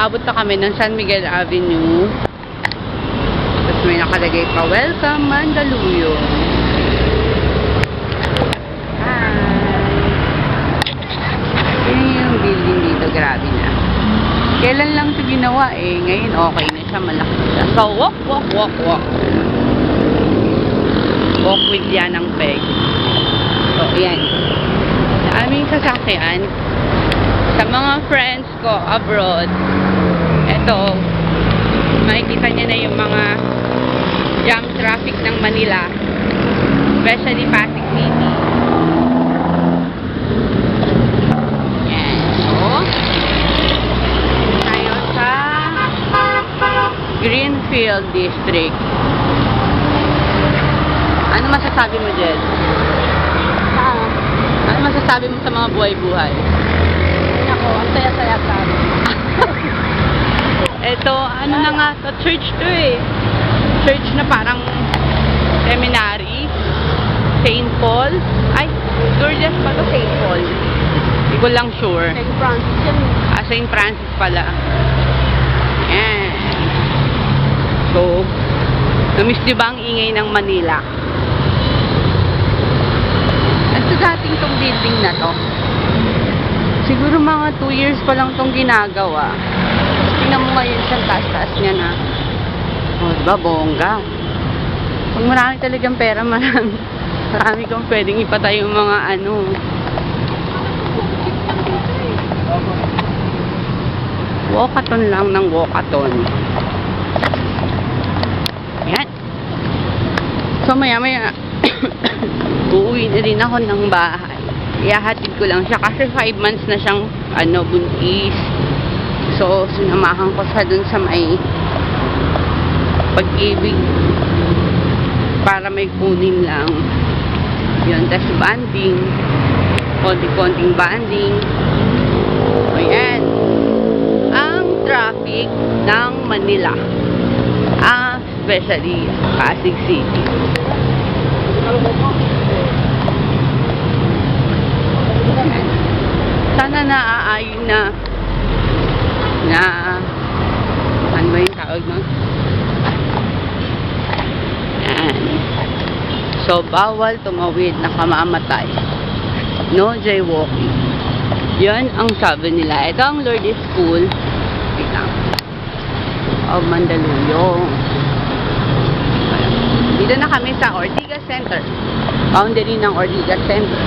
Abot na kami ng San Miguel Avenue. Tapos may nakalagay pa, Welcome Mandaluyong. Hi! Yun yung building dito, grabe na. Kailan lang ito ginawa eh. Ngayon okay na siya, malaki siya. So, walk. Walk with yan ang peg. So, yan. Sa aming sasakyan, sa mga friends ko abroad, eto, makikita niya na yung mga jam traffic ng Manila, especially Pasig City. Yan. So, tayo sa Greenfield District. Ano masasabi mo, Jed? Ano masasabi mo sa mga buhay-buhay? Ako, ang saya-saya sa amin. Ito, ano na nga to? Church to eh. Church na parang seminary. St. Paul. Ay, Lourdes pa to, St. Paul. Hindi ko lang sure. St. Francis yan. St. Francis pala. Yan. So, namiss niyo ba ang ingay ng Manila? Ito dating tong building na to. Siguro mga 2 years pa lang tong ginagawa. Tingnan mo ngayon siyang taas-taas niya na. O, diba, bongga. Pag marami talagang pera, marami kang pwedeng ipatay yung mga ano. Walkathon lang ng walkathon. Yan. So, maya-maya, uuwi na rin ako ng bahay. Ihahatid ko lang siya kasi 5 months na siyang buntis. So, sinamahan ko siya dun sa may Pag-ibig para may kunin lang. Yun, tas banding. Konting-konting banding. Ayan. Ang traffic ng Manila. Especially Pasig City. Sana naaayon na ano ba yung tawag nun? Yan. So, bawal tumawid, nakamamatay. No jaywalking. Yan ang sabi nila. Ito ang Lourdes School. Wait lang. Of Mandaluyong. Dito na kami sa Ortigas Center. Boundary ng Ortigas Center.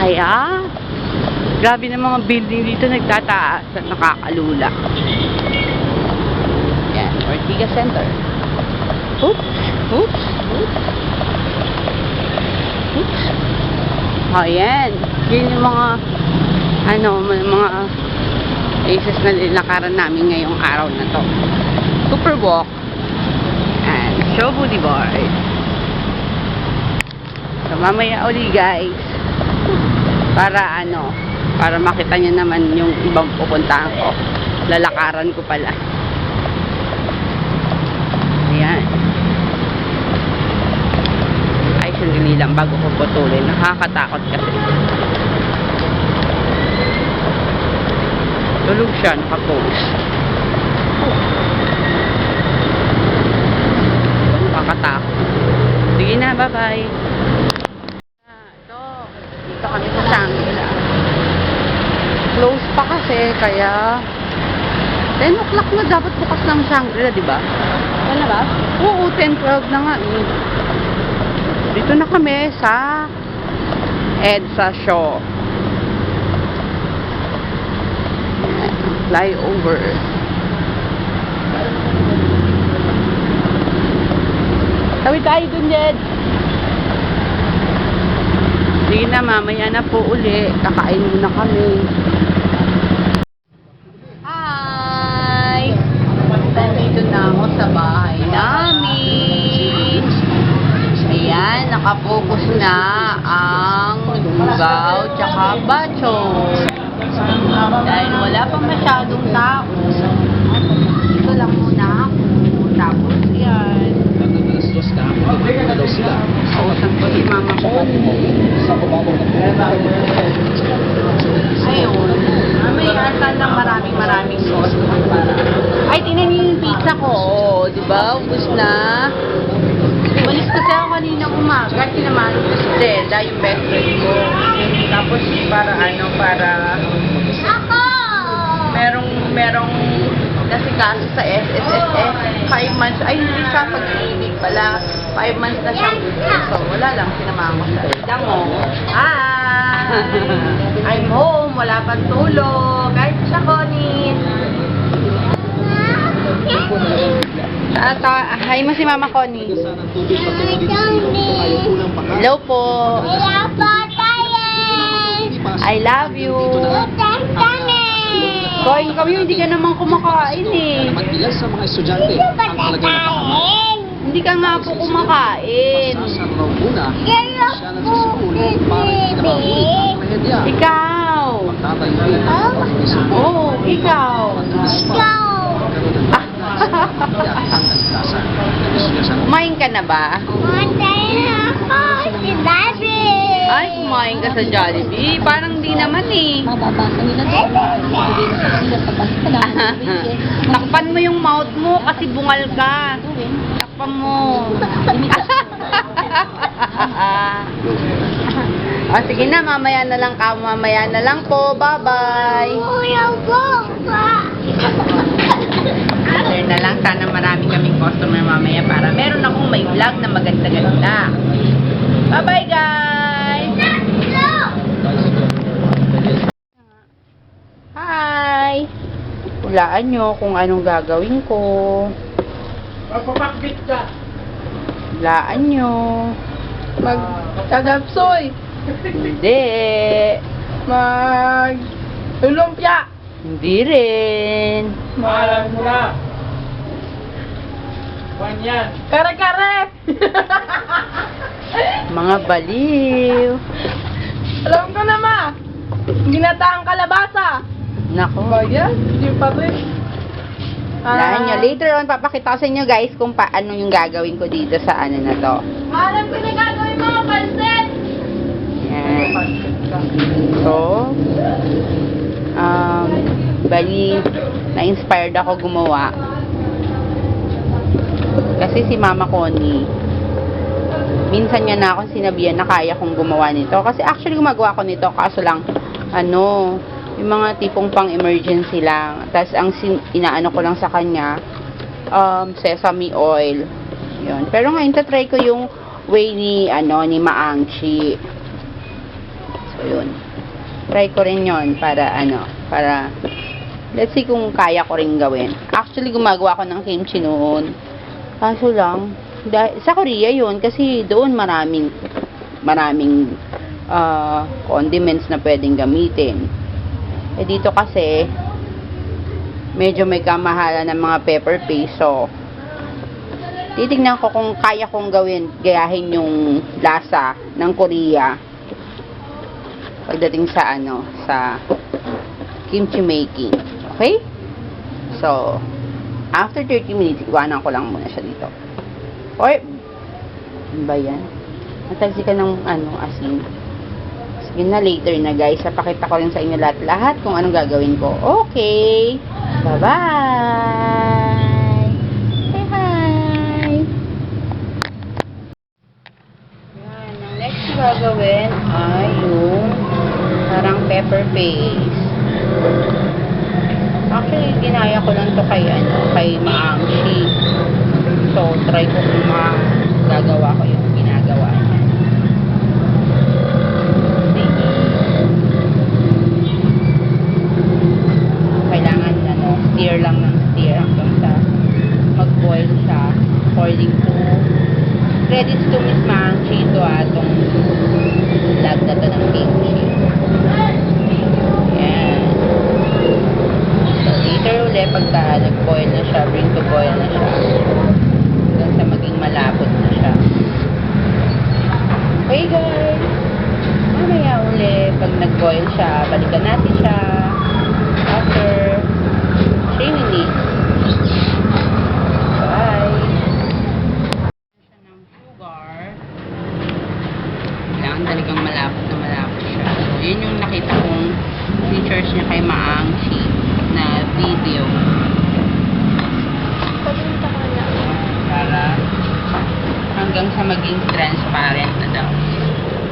Kaya, grabe na mga building dito nagtataas at nakakalula. Yan, Ortigas Center. Oops. Oh, yan. Yun yung mga mga places na nilakaran namin ngayong araw na to. Super Walk and Show Boulevard. So, mamaya uli guys. Para para makita nyo naman yung ibang pupuntahan ko. Lalakaran ko pala. Ayan. Ay, sandali lang bago ko putulin. Nakakatakot kasi. Tulog siya, nakapost. Nakakatakot. Sige na, bye-bye. Dito kami sa Shangri-La. Close pa kasi, kaya 10 o'clock na dapat bukas ng Shangri-La, di ba? Ano ba? Oo, 10-12 na nga eh. Dito na kami sa EDSA Shaw. Flyover. Tawid tayo dun, Jed. Sige na, mamaya na po uli. Kakain muna kami. Hi! Nandito na ako sa bahay namin. Ayan, nakapokus na ang lugaw tsaka bachon. Dahil wala pa masyadong tao, dito lang muna ako. Tapos yan. Kausap ko si mama ko. Ayun. May asan lang maraming Nako, di ba? Ubus na. Umalis kasi ako kanina umaga. Sinamahan ko si Zelda, yung best friend ko. Tapos para merong nasikaso sa SSSS. 5 months, ay hindi siya pag-ibig pala. 5 months na siyang so wala lang, sinamahan ko siya. Damo. I'm home, wala pang tulog. Kahit siya, Connie. Hi mo si Mama Connie. Hello po. I love you. Koin kami, hindi ka naman kumakain eh. Ilan sa mga estudyante ang talagang napahamak. Hindi ka nga po kumakain. Sasar raw muna siya nagsisipul para hindi na mahulit ang trahedya. Ikaw. Magtatayo ang pag-iisip mo. Oo, ikaw. Kumain ka na ba? Ay, kumain ka sa Jollibee. Parang di naman eh. Mababasa nila doon. Sabihin sa sila sa basta Takpan mo yung mouth mo kasi bungal ka. Takpan mo. Sige na, mamaya na lang ka. Mamaya na lang po. Bye-bye. Share na lang. Sana marami kaming customer mamaya para meron akong may vlog na maganda-ganda. Bye-bye, guys! Hi! Hulaan nyo kung anong gagawin ko. Magpapakbit ka. Hulaan nyo. Magkagapsoy. Hindi. Lumpia. Hindi rin. Maalam mo na. Yan. Kare-kare. Mga baliw. Alam ko na, ma. Ginataang kalabasa. Nako. Ba yan? Hindi pa rin. Hulaan nyo. Later on, papakita ko sa inyo guys kung paano yung gagawin ko dito sa ano na to. Maalam ko na gagawin mga pansit. Yan. So, bali, na-inspired ako gumawa. Kasi si Mama Connie, minsan niya na akong sinabihan na kaya kong gumawa nito. Kasi actually gumagawa ko nito, kaso lang, yung mga tipong pang-emergency lang. Tapos ang inaano ko lang sa kanya, sesame oil. Yun. Pero ngayon, tatry ko yung way ni Maangchi. So, yun. Try ko rin yun para let's see kung kaya ko rin gawin. Actually, gumagawa ko ng kimchi noon. Kaso lang, sa Korea yun, kasi doon maraming condiments na pwedeng gamitin. Eh dito kasi, medyo may kamahalan ng mga pepper paste. So, titignan ko kung kaya kong gayahin yung lasa ng Korea pagdating sa kimchi making. Okay? So, after 30 minutes, iwanan ko lang muna siya dito. Or, ano ba yan? Natalsikan ng asin. Sige na, later na guys. Napakita ko rin sa inyo lahat kung anong gagawin ko. Okay! Bye-bye! Say hi! Yan. Ang next gagawin ay yung parang pepper paste. Actually, ginaya ko lang to kay Maangchi. So, try ko kung magagawa ko yung ginagawa niya. Kailangan, steer lang ng steer hanggang sa mag-boil siya according to credits to Miss Maangchi ito itong vlog na to ng kimchi. Yan. So, later ulit, pagka nag-boil na siya, bring to boil na siya. Hanggang sa maging malapot na siya. Okay guys. Mamaya ulit, pag nag-boil siya, balikan natin siya. After 3 minutes. Bye. Siya ng sugar. Kailangan talagang malapot siya. So, yun yung nakita kong features niya kay Maangchi na video.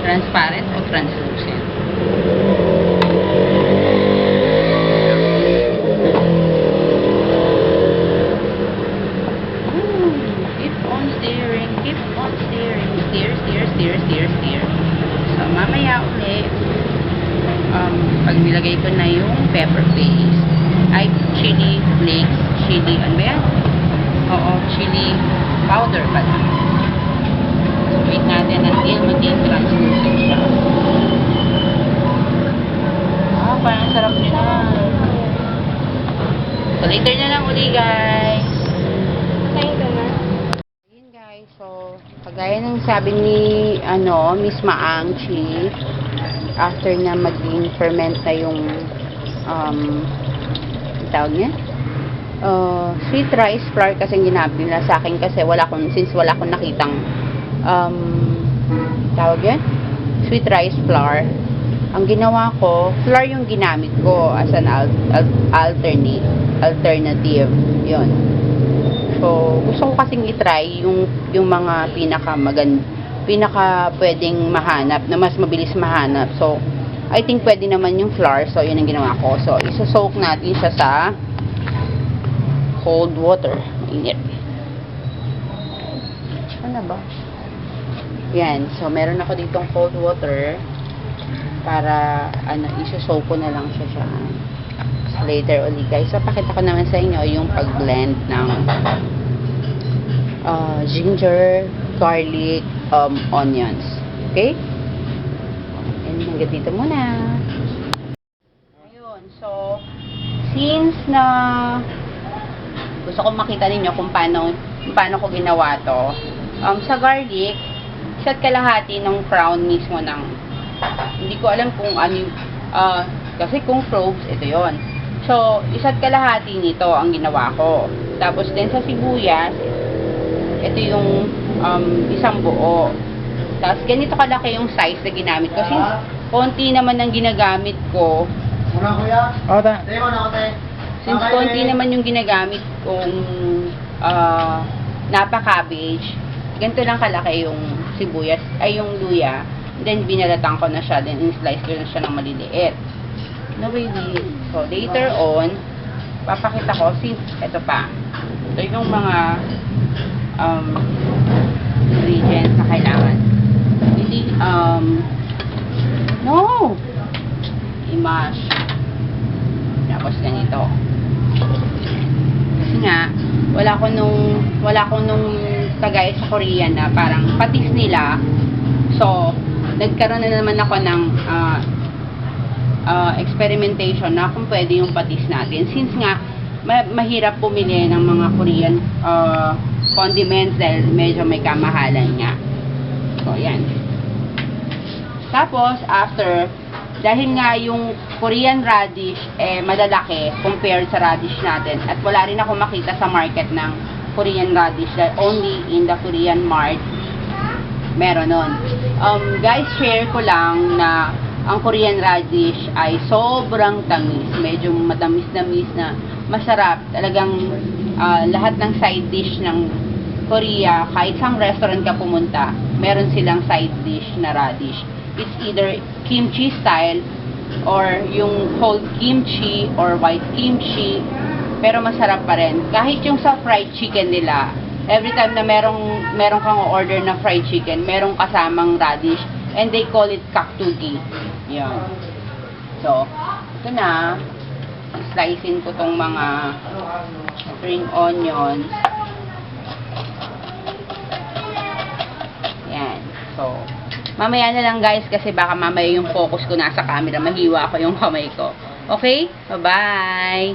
Transparent o translucent? Keep on steering, keep on steering. Steer, steer, steer, steer, steer. So, mamaya ulit, pag nilagay ko na yung pepper paste, ay chili flakes, chili, ano ba yan? Oo, chili powder pala. So, wait natin until maging translucent siya. Parang sarap niya na. So, later na lang uli, guys. Kain ka na. Ayun guys, so kagaya ng sabi ni Miss Maang Chief, after na maging ferment na yung tawag niya? Sweet rice flour kasi ginamit nila sa akin kasi since wala akong nakitang tawag yan? Sweet rice flour. Ang ginawa ko, flour yung ginamit ko as an alternative. Yun. So, gusto ko kasing itry yung mga pinaka pwedeng mahanap, na mas mabilis mahanap. So, I think pwede naman yung flour. So, yun ang ginawa ko. So, isa-soak natin siya sa cold water. Mainit. Ano ba? Yan. So, meron ako ditong cold water para, isa-soak ko na lang siya. Later ulit guys. So, pakita ko naman sa inyo yung pag-blend ng ginger, garlic, onions. Okay? And hanggang dito muna. Ayun. So, since na gusto ko makita ninyo kung paano ko ginawa to, sa garlic, isa't kalahati ng crown mismo ng, hindi ko alam kung ano kasi kung cloves, ito yon. So, isa't kalahati nito ang ginawa ko. Tapos din sa sibuyas, ito yung isang buo. Tapos ganito kalaki yung size na ginamit ko. Since konti naman ang ginagamit ko. Muna kuya. Oda. Tayo mo na ako tayo. Since konti naman yung ginagamit kong napa-cabbage, ganito lang kalaki yung sibuyas, ay yung luya. Then, binalatan ko na siya. Then, in-slice ko na siya ng maliliit. No, baby. So, later on, papakita ko, since, ito pa. Ito yung mga ingredients na kailangan. Hindi, no! I-mash. Tapos, ganito. Kasi nga, wala ko nung kagaya sa Korean na parang patis nila. So, nagkaroon na naman ako ng experimentation na kung pwede yung patis natin. Since nga, mahirap pumili ng mga Korean condiments dahil medyo may kamahalan nga. So, yan. Tapos, after, dahil nga yung Korean radish malalaki compared sa radish natin at wala rin ako makita sa market ng Korean radish, that only in the Korean mart meron nun. Guys, share ko lang na ang Korean radish ay sobrang tamis. Medyo matamis-tamis na masarap. Talagang lahat ng side dish ng Korea, kahit sang restaurant ka pumunta, meron silang side dish na radish. It's either kimchi style or yung whole kimchi or white kimchi, pero masarap pa rin. Kahit yung sa fried chicken nila, every time na merong kang order na fried chicken, merong kasamang radish, and they call it kaktugi. Yan. So, ito na. Slicein ko tong mga spring onions. Yan. So, mamaya na lang guys kasi baka mamaya yung focus ko nasa camera, mahiwa ko yung kamay ko. Okay? Bye-bye!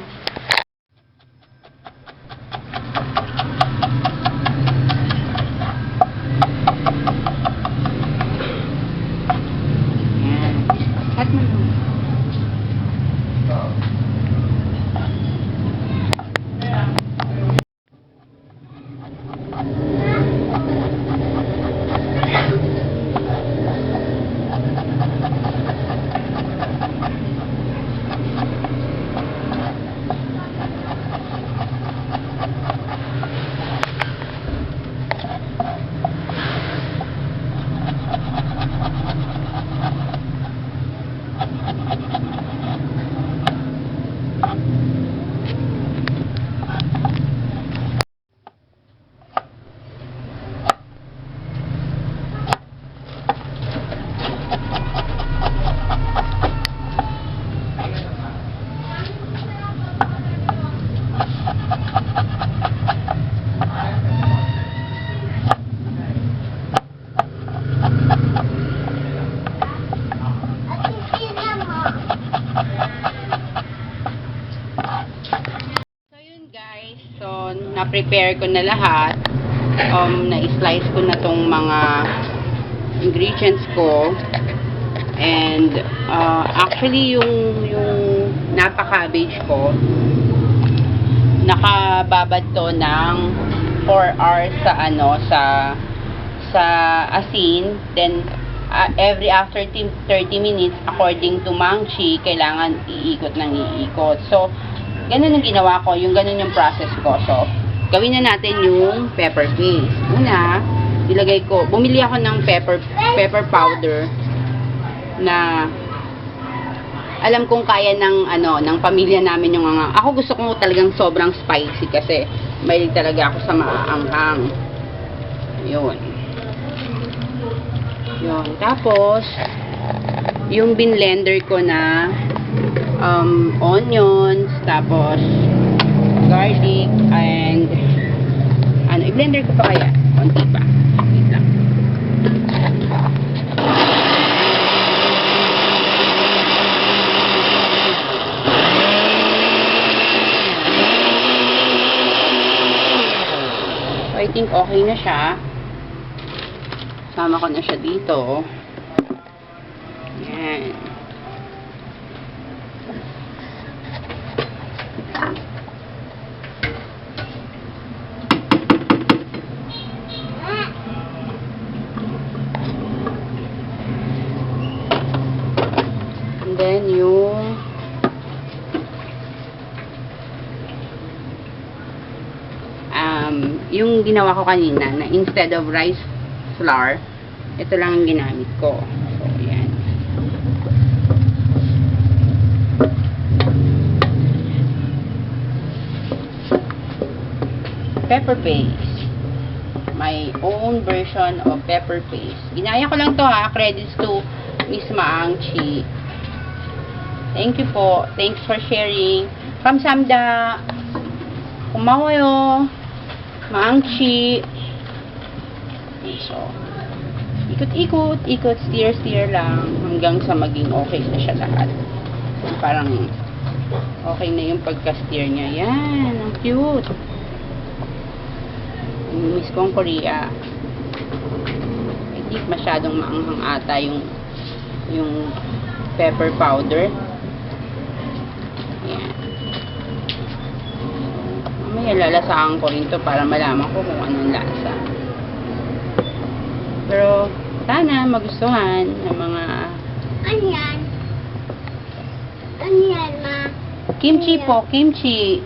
Yan. Cut mo lang. na-prepare ko na lahat. Na-slice ko na tong mga ingredients ko. And, actually, yung napa-cabbage ko, nakababad to ng 4 hours sa asin. Then, every after 30 minutes, according to Mang Chi, kailangan iikot ng iikot. So, ganun ang ginawa ko. Yung ganun yung process ko. So, gawin na natin yung pepper paste. Una, ilagay ko, bumili ako ng pepper powder na alam kong kaya ng pamilya namin yung mga, ako gusto ko talagang sobrang spicy kasi mahilig talaga ako sa maaanghang. Yun. Tapos, yung binlender ko na onions, tapos garlic, and i-blender ko pa kaya? Konti pa. Wait lang. So, I think okay na siya. Sama ko na siya dito. Yan. And then yung ginawa ko kanina na instead of rice flour, ito lang ang ginamit ko. So, yan. Pepper paste. My own version of pepper paste. Ginaya ko lang to ha. Credits to Miss Maang Chi. Thank you po. Thanks for sharing. Kamsamda. Kumawayo. Maang Chi. So, ikot, steer lang hanggang sa maging okay na siya lahat. Parang okay na yung pagka-steer niya. Yan, ang cute. Miss kong Korea. Hindi masyadong maanghang ata yung pepper powder. Yan. Mamaya lalasahan ko rin to para malaman ko kung anong lasa. Pero, sana magustuhan ng mga Ano yan? Ano yan, ma? kimchi po, kimchi.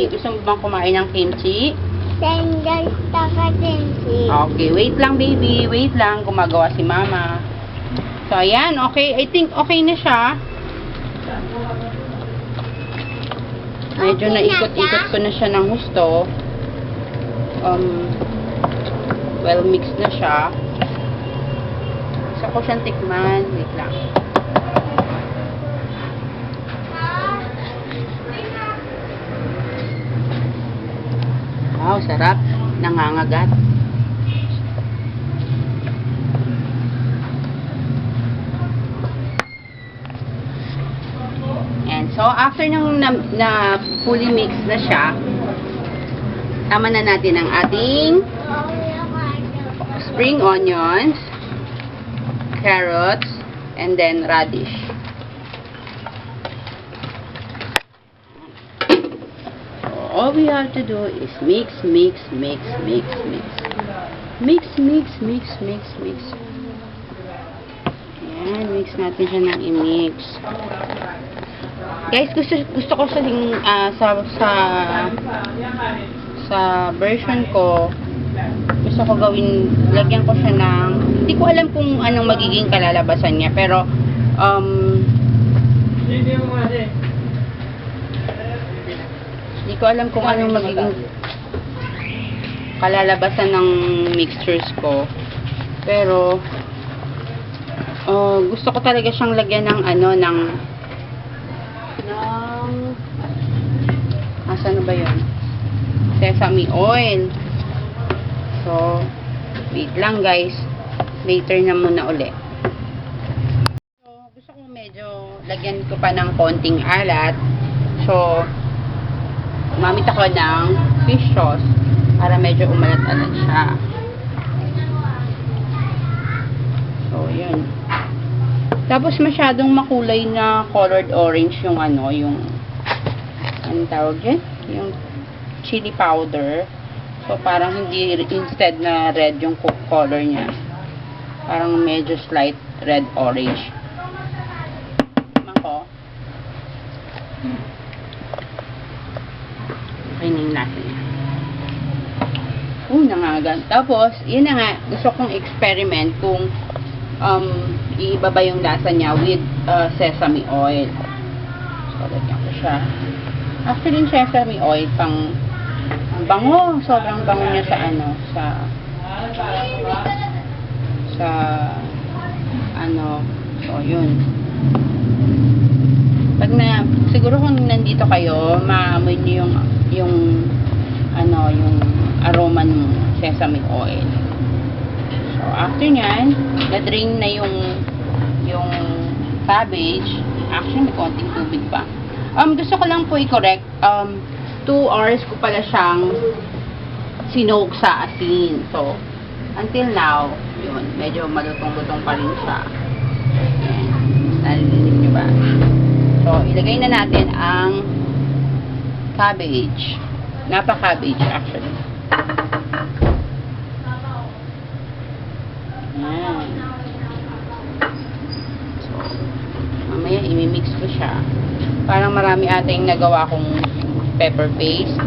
Gusto mo bang kumain ng kimchi? Sendal takatensi. Okay, wait lang baby, wait lang, gumagawa si mama. So, ayan, okay, I think okay na siya. Medyo Okay na naikot-ikot ko na siya ng gusto. Well mixed na siya. Gusto ko siyang tikman. Wait lang. Wow, sarap. Nangangagat. And so, after nung na fully mixed na siya, tama na natin ang ating spring onions, carrots, and then radish. So, all we have to do is mix. Ayan, mix natin siya ng i-mix. Guys, gusto ko sa version ko, gusto ko gawin, lagyan ko siya ng, hindi ko alam kung anong magiging kalalabasan niya, pero hindi ko alam kung anong magiging kalalabasan ng mixtures ko, pero gusto ko talaga siyang lagyan ng asan na ba yun? Sesame oil. So, wait lang guys. Later na muna ulit. So, gusto ko medyo lagyan ko pa ng konting alat. So, gumamit ako ng fish sauce para medyo umalat-alat siya. So, yun. Tapos masyadong makulay na colored orange yung yung anong tawag dyan? Yung chili powder. So, parang hindi, instead na red yung color niya. Parang medyo slight red-orange. Ako. Okay na yung lasa niya. Nangagan. Tapos, yun na nga, gusto kong experiment kung iibaba yung lasa niya with sesame oil. So, lagyan ko siya. Actually, yung sesame oil, pang bango. Sobrang bango niya sa so, yun. Siguro kung nandito kayo, maamoy niyo yung aroma ng sesame oil. So, after nyan, na-drain na yung cabbage. Actually, may konting tubig pa. Gusto ko lang po i-correct. 2 hours ko pala siyang sinoke sa asin. So, until now, yun, medyo malutong-lutong pa rin siya. Ayan. Narinig nyo ba? So, ilagay na natin ang cabbage. Napa-cabbage, actually. Ayan. So, mamaya imimix ko siya. Parang marami ating nagawa kong pepper paste.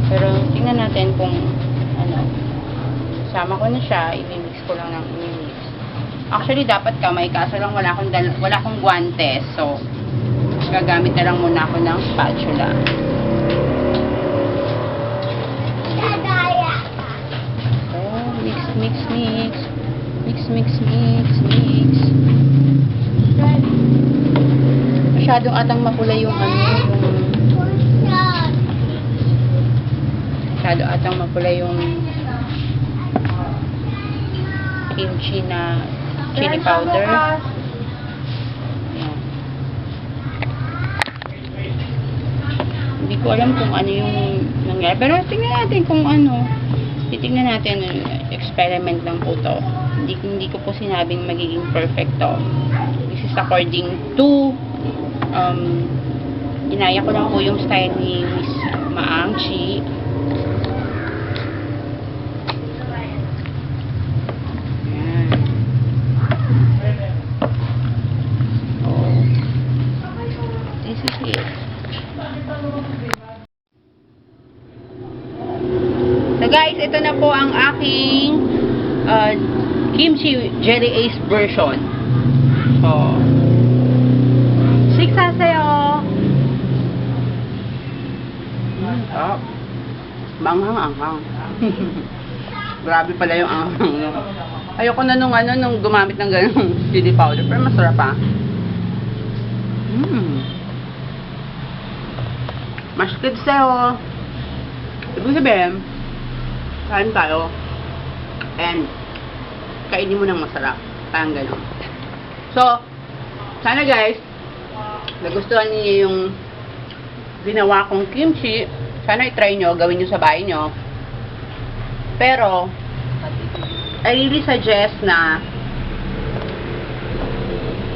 Pero, tingnan natin kung sama ko na siya, imimix ko lang ng imimix. Actually, dapat kamay, kaso lang wala akong guantes. So, gagamit na lang muna ako ng spatula. So, mix, mix, mix. Mix, mix, mix, mix. Masyadong atang mapula yung masyado atang mapula yung kimchi na chili powder. Ayan. Hindi ko alam kung ano yung nangyari. Pero tingnan natin kung titignan natin. Experiment lang po to. Hindi ko po sinabing magiging perfecto. This is according to inaya ko lang po yung style ni Miss Maangchi. So guys, ito na po ang aking kimchi jelly ace version. So, siksasayo! Manghang-anghang. Grabe pala yung anghang. Ayoko na nung gumamit ng ganung chili powder, pero masarap pa. Masakit sa'yo. Ibig sabihin, kain tayo. And, kainin mo ng masarap. Parang gano'n. So, sana guys, nagustuhan niyo yung ginawa kong kimchi. Sana i-try nyo, gawin nyo sa bahay nyo. Pero, I really suggest na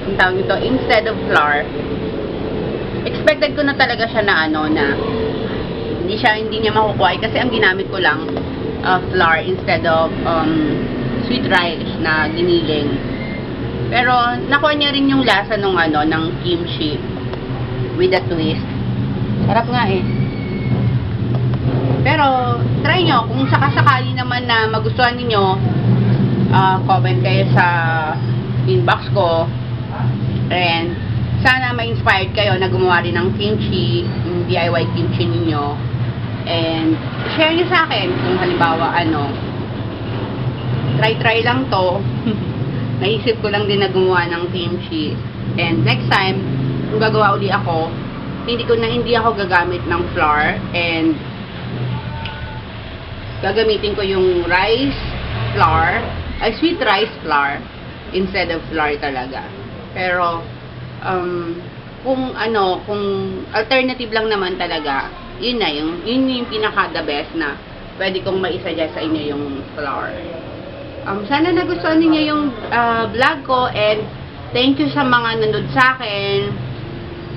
ang tawag nito, instead of flour, expected ko na talaga siya na hindi niya makukuha kasi ang ginamit ko lang flour instead of sweet rice na giniling. Pero nakuha niya rin yung lasa ng kimchi with a twist. Sarap nga eh. Pero try nyo kung sakasakali naman na magustuhan niyo, comment kayo sa inbox ko. And sana ma-inspired kayo na gumawa rin ng kimchi, DIY kimchi ninyo. And share nyo sa akin kung halimbawa try lang to. Naisip ko lang din na gumawa ng kimchi. And next time, kung gagawa uli ako, hindi ako gagamit ng flour, and gagamitin ko yung rice flour, sweet rice flour instead of flour talaga. Pero kung alternative lang naman talaga, yun na, yun yung pinaka the best na pwede kong maisuggest sa inyo yung flour. Sana nagustuhan niyo yung vlog ko, and thank you sa mga nanood sa akin,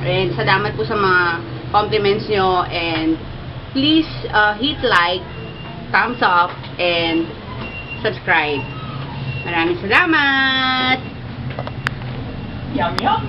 and salamat po sa mga compliments nyo, and please hit like, thumbs up, and subscribe. Maraming salamat! Yum, yum.